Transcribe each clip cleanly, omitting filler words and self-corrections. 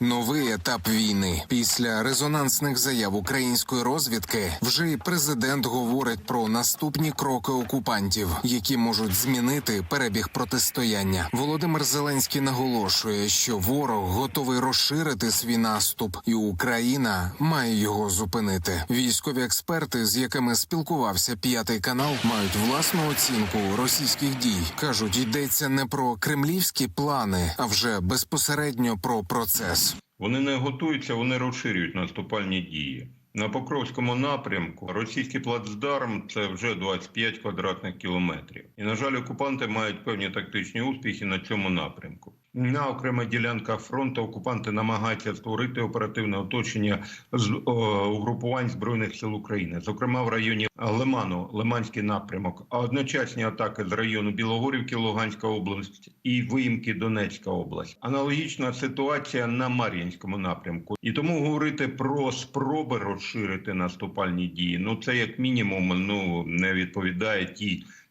Новий етап війни. Після резонансних заяв української розвідки вже й президент говорить про наступні кроки окупантів, які можуть змінити перебіг протистояння. Володимир Зеленський наголошує, що ворог готовий розширити свій наступ, і Україна має його зупинити. Військові експерти, з якими спілкувався П'ятий канал, мають власну оцінку російських дій. Кажуть, йдеться не про кремлівські плани, а вже безпосередньо про процес. Вони не готуються, вони розширюють наступальні дії. На Покровському напрямку російський плацдарм – це вже 25 квадратних кілометрів. І, на жаль, окупанти мають певні тактичні успіхи на цьому напрямку. На окремих ділянках фронту окупанти намагаються створити оперативне оточення з угрупувань Збройних сил України. Зокрема, в районі Лиману, Лиманський напрямок, а одночасні атаки з району Білогорівки, Луганська область і Виїмки, Донецька область. Аналогічна ситуація на Мар'їнському напрямку. І тому говорити про спроби розширити наступальні дії, це як мінімум не відповідає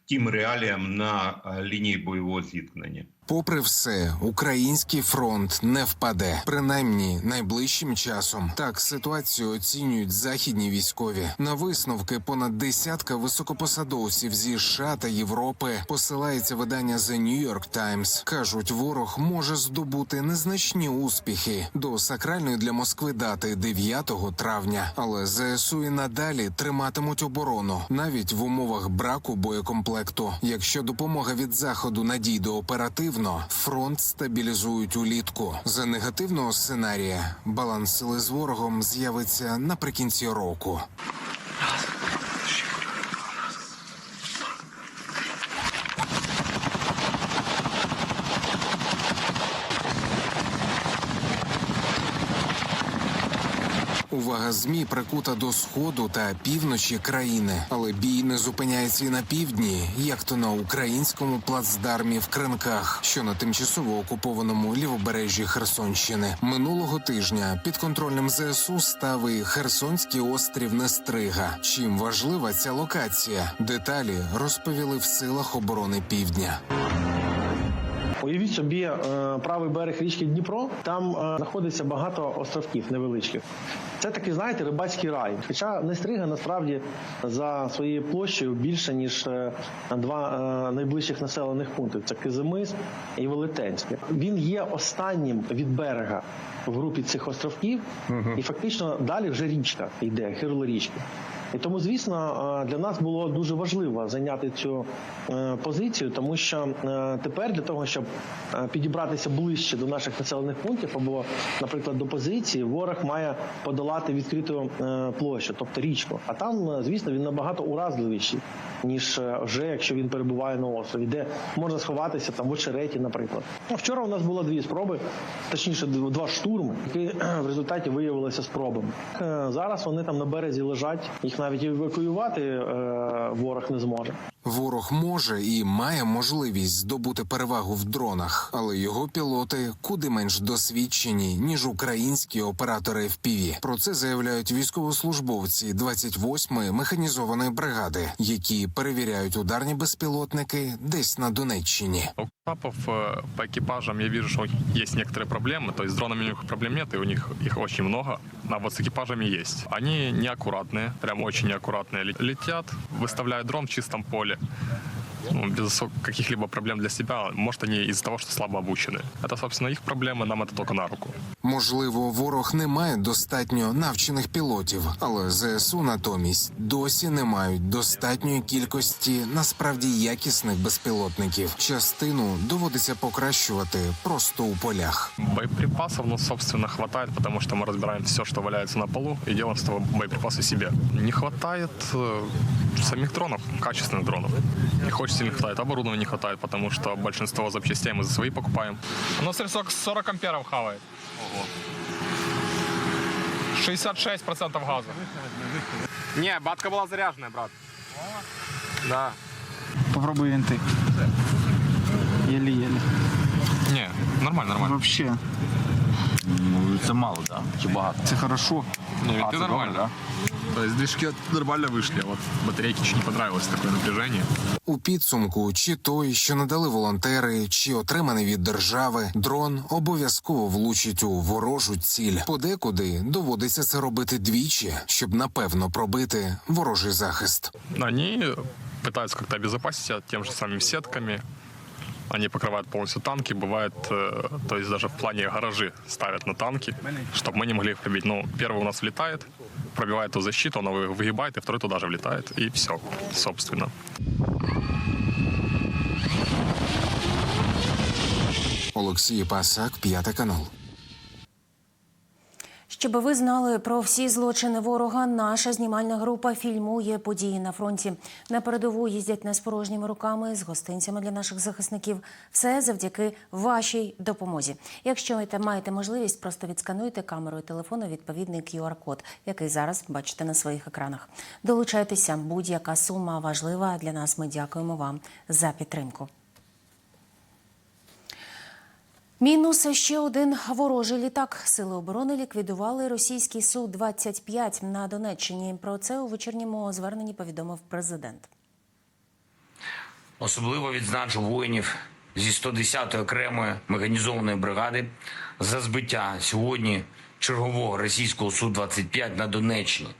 тим реаліям на лінії бойового зіткнення. Попри все, український фронт не впаде, принаймні найближчим часом. Так ситуацію оцінюють західні військові. На висновки понад десятка високопосадовців зі США та Європи посилається видання The New York Times. Кажуть, ворог може здобути незначні успіхи до сакральної для Москви дати 9 травня. Але ЗСУ і надалі триматимуть оборону, навіть в умовах браку боєкомплекту. Якщо допомога від Заходу надійде оперативно, фронт стабілізують улітку. За негативного сценарія баланс сили з ворогом з'явиться наприкінці року. Увага ЗМІ прикута до сходу та півночі країни, але бій не зупиняється і на півдні, як то на українському плацдармі в Кринках, що на тимчасово окупованому лівобережжі Херсонщини. Минулого тижня підконтрольним ЗСУ став і Херсонський острів Нестрига. Чим важлива ця локація? Деталі розповіли в силах оборони Півдня. Уявіть собі правий берег річки Дніпро, там знаходиться багато островків невеличких. Це такий, знаєте, рибацький рай. Хоча Нестрига насправді за своєю площею більше, ніж два найближчих населених пункти. Це Кизимис і Велетенське. Він є останнім від берега в групі цих островків, і фактично далі вже річка йде, гирло річки. І тому, звісно, для нас було дуже важливо зайняти цю позицію, тому що тепер для того, щоб підібратися ближче до наших населених пунктів або, наприклад, до позиції, ворог має подолати відкриту площу, тобто річку. А там, звісно, він набагато уразливіший, ніж вже якщо він перебуває на острові, де можна сховатися там в очереті, наприклад. Вчора у нас було 2 спроби, точніше 2 штурми, які в результаті виявилися спробами. Зараз вони там на березі лежать, їх навіть евакуювати ворог не зможе. Ворог може і має можливість здобути перевагу в дронах, але його пілоти куди менш досвідчені, ніж українські оператори FPV. Про це заявляють військовослужбовці 28-ї механізованої бригади, які перевіряють ударні безпілотники десь на Донеччині. Этапов по экипажам я вижу, что есть некоторые проблемы. То есть с дронами у них проблем нет, и у них их очень много. А вот с экипажами есть. Они неаккуратные, прям очень неаккуратные. Летят, выставляют дрон в чистом поле. Без каких-либо проблем для себя. Может, они из-за того, что слабо обучены. Это, собственно, их проблемы, нам это только на руку. Можливо, ворог не має достатньо навчених пілотів, але ЗСУ натомість досі не мають достатньої кількості насправді якісних безпілотників. Частину доводиться покращувати просто у полях. Боеприпасов, собственно, хватает, потому что мы разбираем все, что валяется на полу, и делаем с того боеприпасы себе. Не хватает самих дронов, качественных дронов. Их очень сильно хватает. Оборудования не хватает, потому что большинство запчастей мы за свои покупаем. Ну, 40 амперов хавает. Ого. 66% газа. Не, батка была заряженная, брат. Да. Попробуй винты. Еле-еле. Не, нормально. Вообще. Це мало, так? Чи багато? Це хорошо. А, Это це нормально. добре, То есть движки нормально вышли, а вот батарейке чуть не понравилось такое напряжение. У підсумку, чи той, що надали волонтери, чи отриманий від держави, дрон обов'язково влучить у ворожу ціль. Подекуди доводиться це робити двічі, щоб напевно пробити ворожий захист. Они пытаются как-то обезопасить себя тем же самыми сетками. Они покрывают полностью танки. Бывает, то есть даже в плане гаражи ставят на танки, чтобы мы не могли их пробить. Ну, первый у нас влетает, пробивает ту защиту, он выгибает, и второй туда же влетает. И все, собственно. Олексій Пасак, 5 канал. Щоб ви знали про всі злочини ворога, наша знімальна група фільмує події на фронті. На передову їздять не з порожніми руками, з гостинцями для наших захисників. Все завдяки вашій допомозі. Якщо маєте можливість, просто відскануйте камерою телефону відповідний QR-код, який зараз бачите на своїх екранах. Долучайтеся, будь-яка сума важлива для нас. Ми дякуємо вам за підтримку. Мінус ще один ворожий літак. Сили оборони ліквідували російський Су-25 на Донеччині. Про це у вечірньому зверненні повідомив президент. Особливо відзначу воїнів зі 110-ї окремої механізованої бригади за збиття сьогодні чергового російського Су-25 на Донеччині.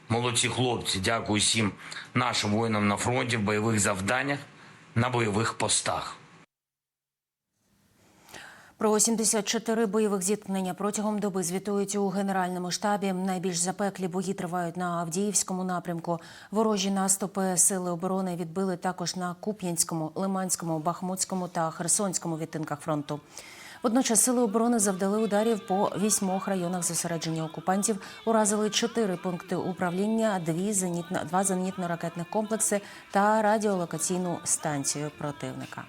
Молодці хлопці, дякую всім нашим воїнам на фронті, в бойових завданнях, на бойових постах. Про 74 бойових зіткнення протягом доби звітують у Генеральному штабі. Найбільш запеклі бої тривають на Авдіївському напрямку. Ворожі наступи Сили оборони відбили також на Куп'янському, Лиманському, Бахмутському та Херсонському відтинках фронту. Водночас Сили оборони завдали ударів по 8 районах зосередження окупантів, уразили 4 пункти управління, 2 зенітно-ракетних комплекси та радіолокаційну станцію противника.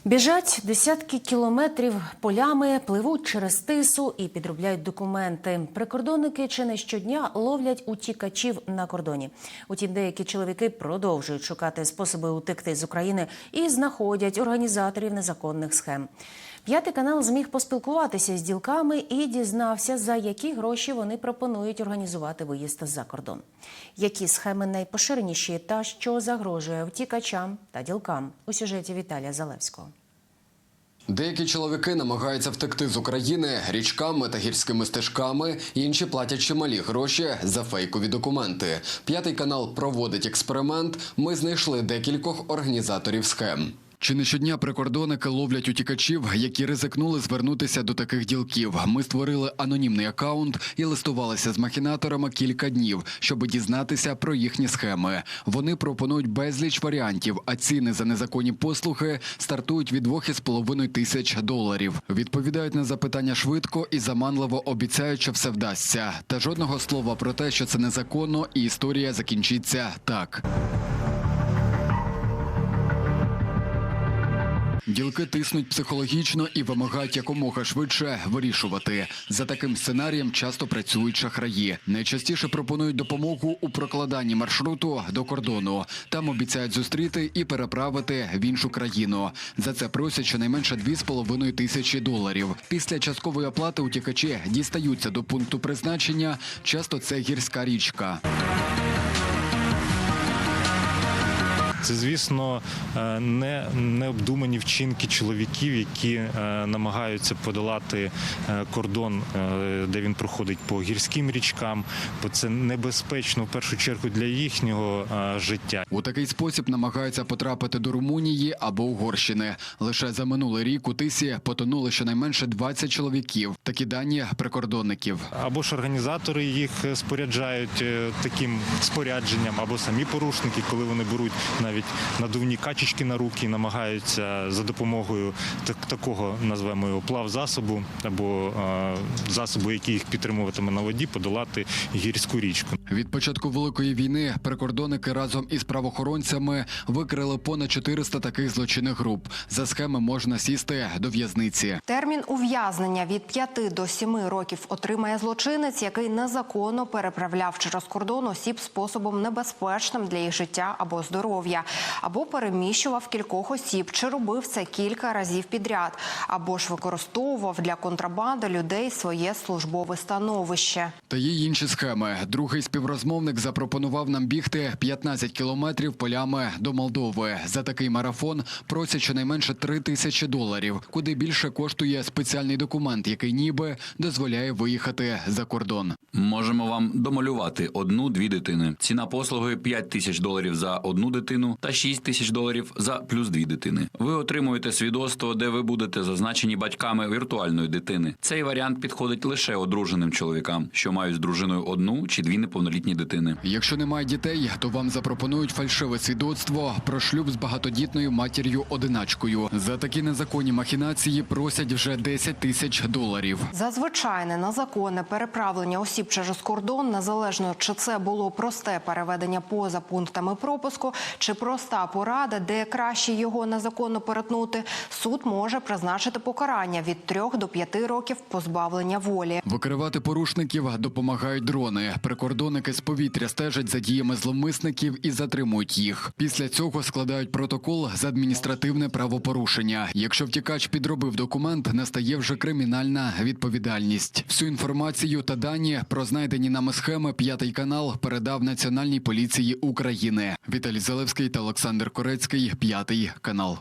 Біжать десятки кілометрів полями, пливуть через тису і підробляють документи. Прикордонники чи не щодня ловлять утікачів на кордоні. Утім, деякі чоловіки продовжують шукати способи утекти з України і знаходять організаторів незаконних схем. 5 канал зміг поспілкуватися з ділками і дізнався, за які гроші вони пропонують організувати виїзд за кордон. Які схеми найпоширеніші та що загрожує втікачам та ділкам у сюжеті Віталія Залевського. Деякі чоловіки намагаються втекти з України річками та гірськими стежками, інші платять чималі гроші за фейкові документи. 5 канал проводить експеримент, ми знайшли декількох організаторів схем. Чи не щодня прикордонники ловлять утікачів, які ризикнули звернутися до таких ділків? Ми створили анонімний акаунт і листувалися з махінаторами кілька днів, щоб дізнатися про їхні схеми. Вони пропонують безліч варіантів, а ціни за незаконні послуги стартують від $2,5 тисяч. Відповідають на запитання швидко і заманливо обіцяють, що все вдасться. Та жодного слова про те, що це незаконно і історія закінчиться так. Ділки тиснуть психологічно і вимагають якомога швидше вирішувати. За таким сценарієм часто працюють шахраї. Найчастіше пропонують допомогу у прокладанні маршруту до кордону. Там обіцяють зустріти і переправити в іншу країну. За це просять щонайменше $2,5 тисячі. Після часткової оплати утікачі дістаються до пункту призначення. Часто це гірська річка. Це, звісно, необдумані вчинки чоловіків, які намагаються подолати кордон, де він проходить по гірським річкам, бо це небезпечно в першу чергу для їхнього життя. У такий спосіб намагаються потрапити до Румунії або Угорщини. Лише за минулий рік у Тисі потонули щонайменше 20 чоловіків. Такі дані прикордонників. Або ж організатори їх споряджають таким спорядженням, або самі порушники, коли вони беруть навіть надувні качечки на руки, намагаються за допомогою такого, назвемо його, плавзасобу або засобу, який їх підтримуватиме на воді, подолати гірську річку. Від початку Великої війни прикордонники разом із правоохоронцями викрили понад 400 таких злочинних груп. За схеми можна сісти до в'язниці. Термін ув'язнення від 5 до 7 років отримає злочинець, який незаконно переправляв через кордон осіб способом небезпечним для їх життя або здоров'я. або переміщував кількох осіб, чи робив це кілька разів підряд, або ж використовував для контрабанди людей своє службове становище. Та є інші схеми. Другий співрозмовник запропонував нам бігти 15 кілометрів полями до Молдови. За такий марафон просять щонайменше $3000, куди більше коштує спеціальний документ, який ніби дозволяє виїхати за кордон. Можемо вам домалювати 1-2 дитини. Ціна послуги $5000 за одну дитину та $6000 за плюс 2 дитини. Ви отримуєте свідоцтво, де ви будете зазначені батьками віртуальної дитини. Цей варіант підходить лише одруженим чоловікам, що мають з дружиною 1 чи 2 неповнолітні дитини. Якщо немає дітей, то вам запропонують фальшиве свідоцтво про шлюб з багатодітною матір'ю-одиначкою. За такі незаконні махінації просять вже $10 000. За звичайне незаконне переправлення осіб через кордон, незалежно чи це було просте переведення поза пунктами пропуску, чи проста порада, де краще його незаконно перетнути, суд може призначити покарання від 3 до 5 років позбавлення волі. Викривати порушників допомагають дрони. Прикордонники з повітря стежать за діями зловмисників і затримують їх. Після цього складають протокол за адміністративне правопорушення. Якщо втікач підробив документ, настає вже кримінальна відповідальність. Всю інформацію та дані про знайдені нами схеми «П'ятий канал» передав Національній поліції України. Віталій Залевський та Олександр Корецький, «П'ятий канал».